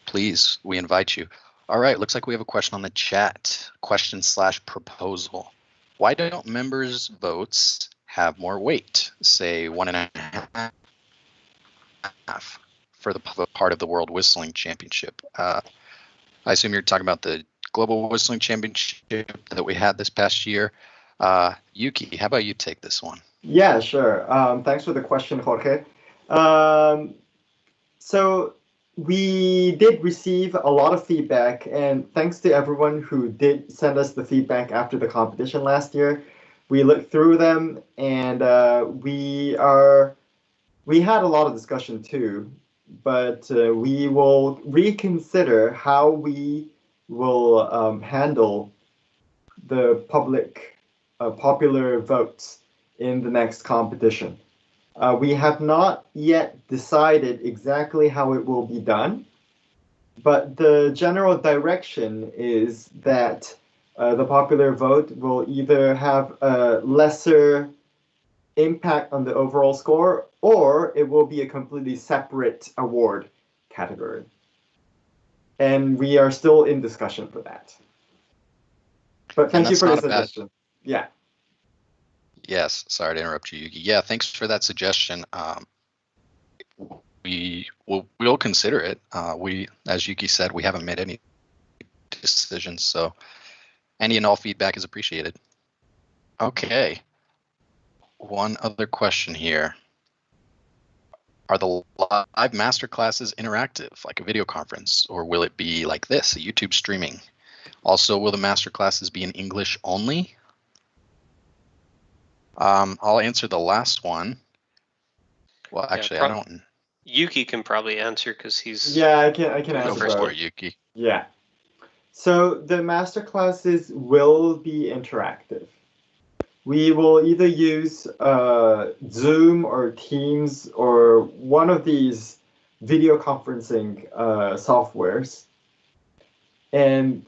please, we invite you. All right, looks like we have a question on the chat. Question/proposal. Why don't members' votes have more weight? Say 1.5 for the part of the World Whistling Championship. I assume you're talking about the Global Whistling Championship that we had this past year. Yuki, how about you take this one? Yeah, sure. Thanks for the question, Jorge. So we did receive a lot of feedback, and thanks to everyone who did send us the feedback after the competition last year. We looked through them, and we had a lot of discussion too, but we will reconsider how we will handle the popular votes in the next competition. We have not yet decided exactly how it will be done, but the general direction is that the popular vote will either have a lesser impact on the overall score, or it will be a completely separate award category. And we are still in discussion for that. But thank you for the suggestion. Yeah. Yes, sorry to interrupt you, Yuki. Yeah, thanks for that suggestion. We'll consider it. As Yuki said, we haven't made any decisions, so any and all feedback is appreciated. Okay. One other question here. Are the live masterclasses interactive, like a video conference, or will it be like this, a YouTube streaming? Also, will the masterclasses be in English only? I'll answer the last one. Well, actually, I don't. Yuki can probably answer because he's. Yeah, I can answer. Go for it, Yuki. Yeah. So the masterclasses will be interactive. We will either use Zoom or Teams or one of these video conferencing softwares, and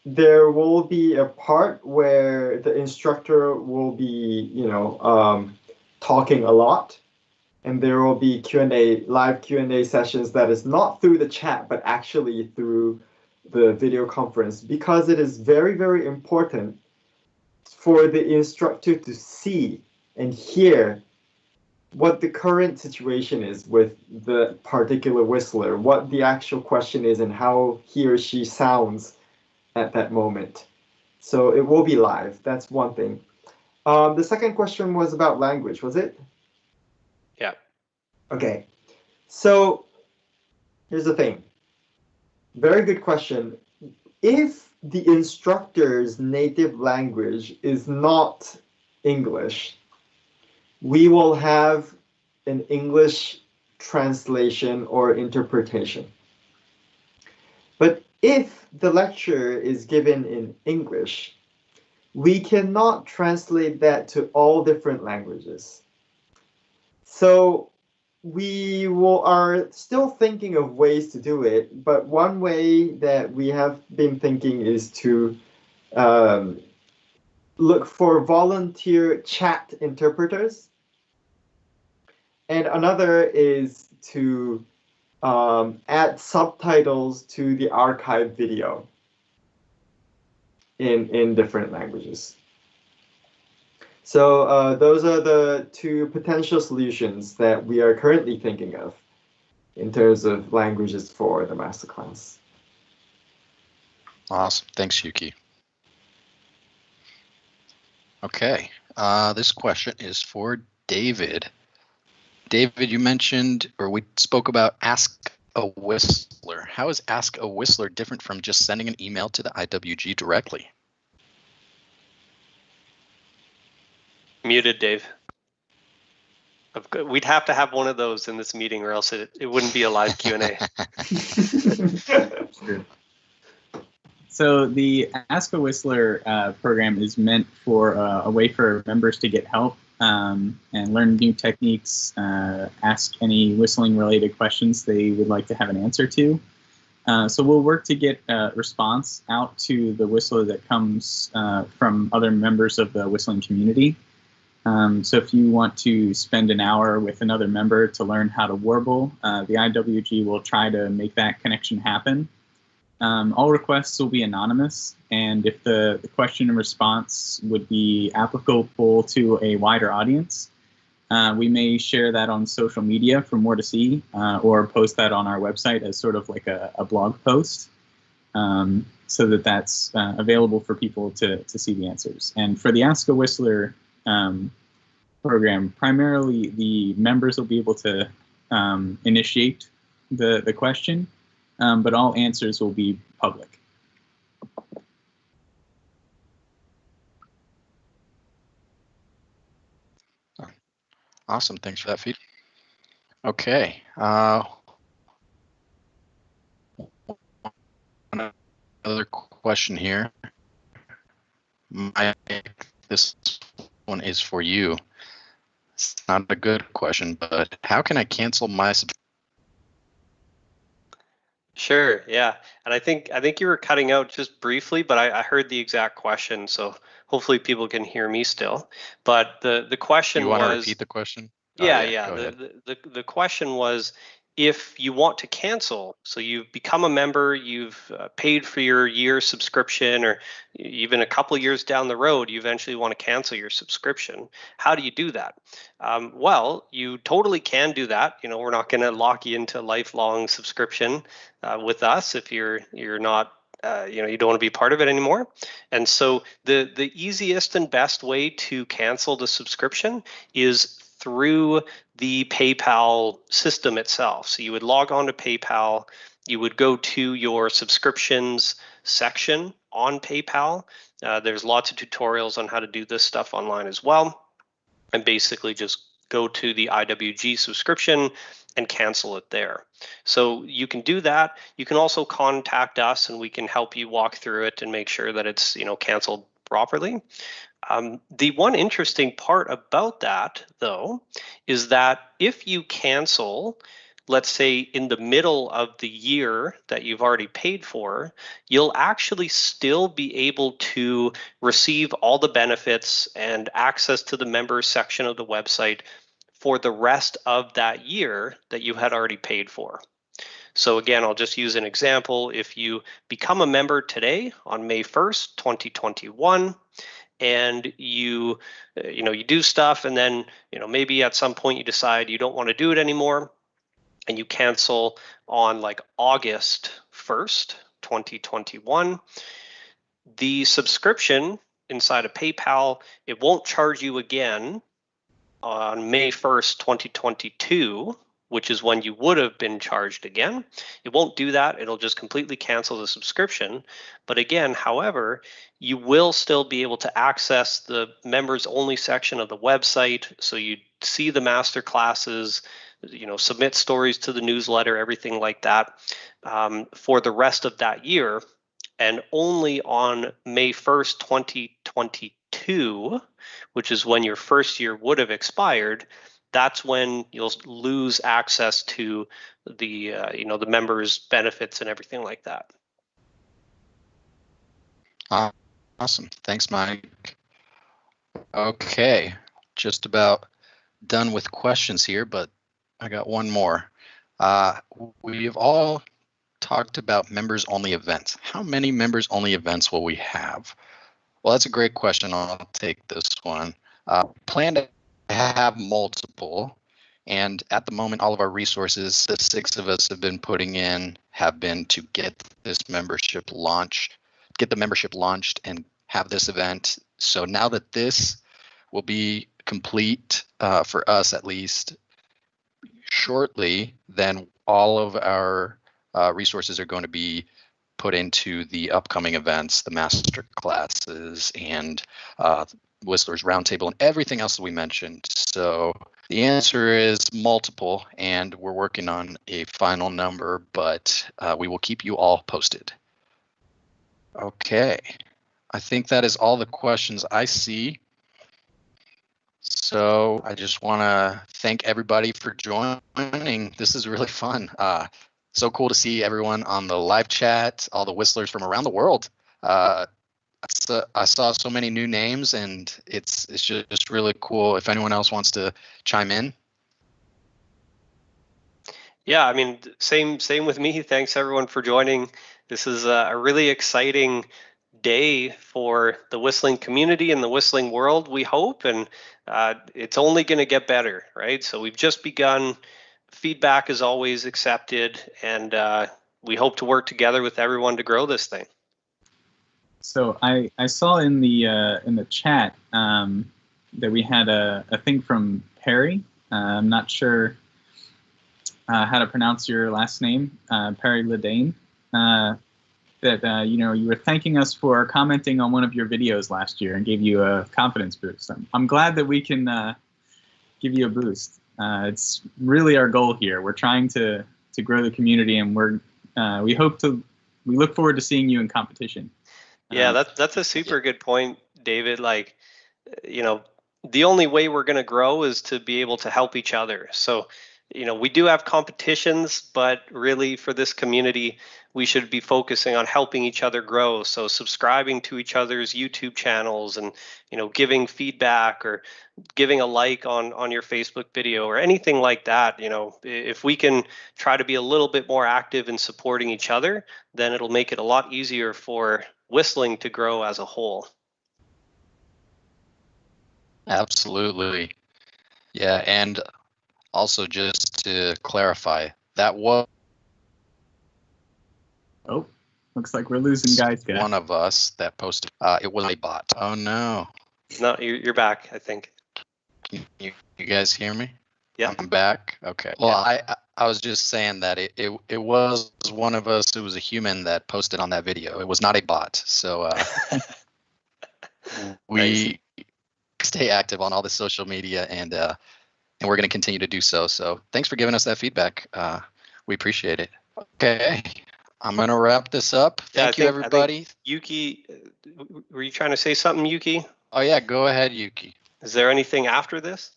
there will be a part where the instructor will be, talking a lot, and there will be live Q&A sessions that is not through the chat, but actually through the video conference, because it is very, very important for the instructor to see and hear what the current situation is with the particular whistler, what the actual question is, and how he or she sounds at that moment. So it will be live. That's one thing. The second question was about language, was it? Yeah. Okay. So here's the thing. Very good question. If the instructor's native language is not English, we will have an English translation or interpretation. But if the lecture is given in English, we cannot translate that to all different languages. So we are still thinking of ways to do it, but one way that we have been thinking is to look for volunteer chat interpreters. And another is to add subtitles to the archive video in different languages. So those are the two potential solutions that we are currently thinking of in terms of languages for the masterclass. Awesome. Thanks, Yuki. Okay, this question is for David. David, you mentioned, or we spoke about Ask a Whistler. How is Ask a Whistler different from just sending an email to the IWG directly? Muted, Dave. We'd have to have one of those in this meeting, or else it wouldn't be a live Q&A. True. So the Ask a Whistler program is meant for a way for members to get help and learn new techniques, ask any whistling related questions they would like to have an answer to. So we'll work to get a response out to the whistler that comes from other members of the whistling community. So if you want to spend an hour with another member to learn how to warble, the IWG will try to make that connection happen. All requests will be anonymous, and if the question and response would be applicable to a wider audience, we may share that on social media for more to see, or post that on our website as sort of like a blog post, so that that's available for people to see the answers. And for the Ask a Whistler program, primarily the members will be able to initiate the question, but all answers will be public. Awesome, thanks for that feedback. Okay, another question here. Mike, this one is for you. It's not a good question, but how can I cancel my subscription? Sure, yeah. And I think you were cutting out just briefly, but I heard the exact question, so hopefully people can hear me still. But the question You was... want to repeat the question? Yeah. Go ahead. The question was, if you want to cancel, so you've become a member, you've paid for your year subscription, or even a couple years down the road, you eventually want to cancel your subscription. How do you do that? Well, you totally can do that. You know, we're not going to lock you into a lifelong subscription with us if you're not you don't want to be part of it anymore. And so the easiest and best way to cancel the subscription is through the PayPal system itself. So you would log on to PayPal, you would go to your subscriptions section on PayPal. There's lots of tutorials on how to do this stuff online as well. And basically just go to the IWG subscription and cancel it there. So you can do that. You can also contact us and we can help you walk through it and make sure that it's canceled properly. The one interesting part about that, though, is that if you cancel, let's say in the middle of the year that you've already paid for, you'll actually still be able to receive all the benefits and access to the members section of the website for the rest of that year that you had already paid for. So again, I'll just use an example. If you become a member today on May 1st, 2021, and you do stuff, and then maybe at some point you decide you don't want to do it anymore, and you cancel on like August 1st, 2021, the subscription inside of PayPal, it won't charge you again on May 1st, 2022, which is when you would have been charged again. It won't do that. It'll just completely cancel the subscription. But again, however, you will still be able to access the members only section of the website. So you see the master classes, submit stories to the newsletter, everything like that, for the rest of that year. And only on May 1st, 2022, which is when your first year would have expired, that's when you'll lose access to the the members' benefits and everything like that. Awesome. Thanks, Mike. Okay, just about done with questions here, but I got one more. We've all talked about members-only events. How many members-only events will we have? Well, that's a great question. I'll take this one. Plan to have multiple, and at the moment all of our resources the 6 of us have been putting in have been to get this membership launched, and have this event. So now that this will be complete, for us at least, shortly, then all of our resources are going to be put into the upcoming events, the master classes, and Whistler's Roundtable, and everything else that we mentioned. So the answer is multiple, and we're working on a final number, but we will keep you all posted. Okay, I think that is all the questions I see. So I just want to thank everybody for joining. This is really fun. So cool to see everyone on the live chat, all the Whistlers from around the world. I saw so many new names, and it's just really cool. If anyone else wants to chime in. Yeah, I mean, same with me. Thanks everyone for joining. This is a really exciting day for the whistling community and the whistling world, we hope, and it's only going to get better, right? So we've just begun. Feedback is always accepted, and we hope to work together with everyone to grow this thing. So I saw in the chat that we had a thing from Perry. I'm not sure how to pronounce your last name, Perry Ledane. That you were thanking us for commenting on one of your videos last year and gave you a confidence boost. I'm glad that we can give you a boost. It's really our goal here. We're trying to grow the community, and we look forward to seeing you in competition. Yeah, that's a super good point, David. Like, the only way we're going to grow is to be able to help each other. So, we do have competitions, but really for this community, we should be focusing on helping each other grow. So subscribing to each other's YouTube channels and, giving feedback or giving a like on your Facebook video or anything like that. If we can try to be a little bit more active in supporting each other, then it'll make it a lot easier for whistling to grow as a whole. Absolutely. Yeah, and also just to clarify, that was... Oh, looks like we're losing guys. One of us that posted. It was a bot. Oh no. No, you're back, I think. Can you guys hear me? Yeah. I'm back. Okay. Well, I was just saying that it was one of us. It was a human that posted on that video. It was not a bot. So we stay active on all the social media, and we're going to continue to do so. So thanks for giving us that feedback. We appreciate it. Okay. I'm going to wrap this up. Thank you, everybody. Yuki, were you trying to say something, Yuki? Oh, yeah. Go ahead, Yuki. Is there anything after this?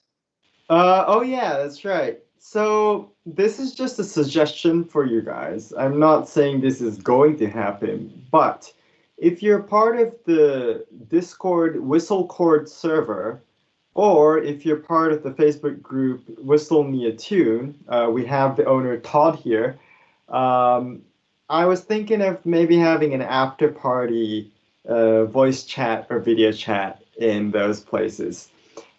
Oh, yeah, that's right. So this is just a suggestion for you guys. I'm not saying this is going to happen, but if you're part of the Discord Whistle Chord server, or if you're part of the Facebook group Whistle Me a Tune, we have the owner Todd here. I was thinking of maybe having an after party voice chat or video chat in those places.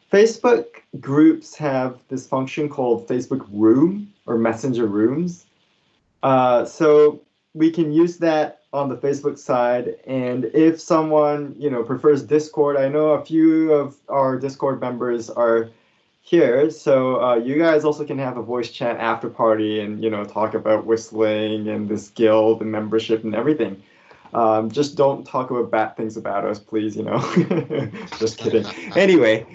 Facebook groups have this function called Facebook Room or Messenger Rooms. So we can use that on the Facebook side. And if someone, prefers Discord, I know a few of our Discord members are here. So you guys also can have a voice chat after party and, talk about whistling and this guild and membership and everything. Just don't talk about bad things about us, please, Just kidding. Anyway,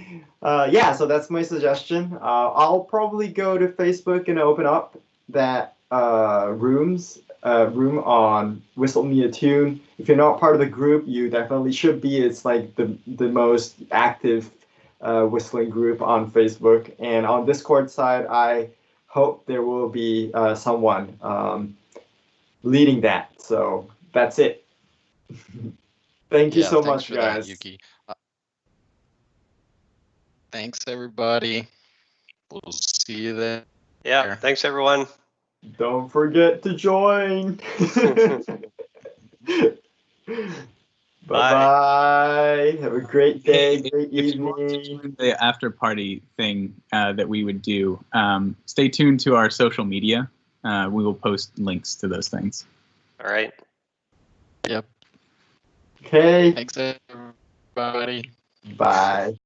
yeah, so that's my suggestion. I'll probably go to Facebook and open up that room on Whistle Me a Tune. If you're not part of the group, you definitely should be. It's like the most active whistling group on Facebook. And on Discord side, I hope there will be someone leading that. So that's it. Thank you so much, guys. That, Yuki. Thanks, everybody. We'll see you there. Yeah, thanks, everyone. Don't forget to join. Bye-bye. Have a great day, great evening. If you want to join the after party thing that we would do, stay tuned to our social media. We will post links to those things. All right. Yep. Okay. Thanks, everybody. Bye.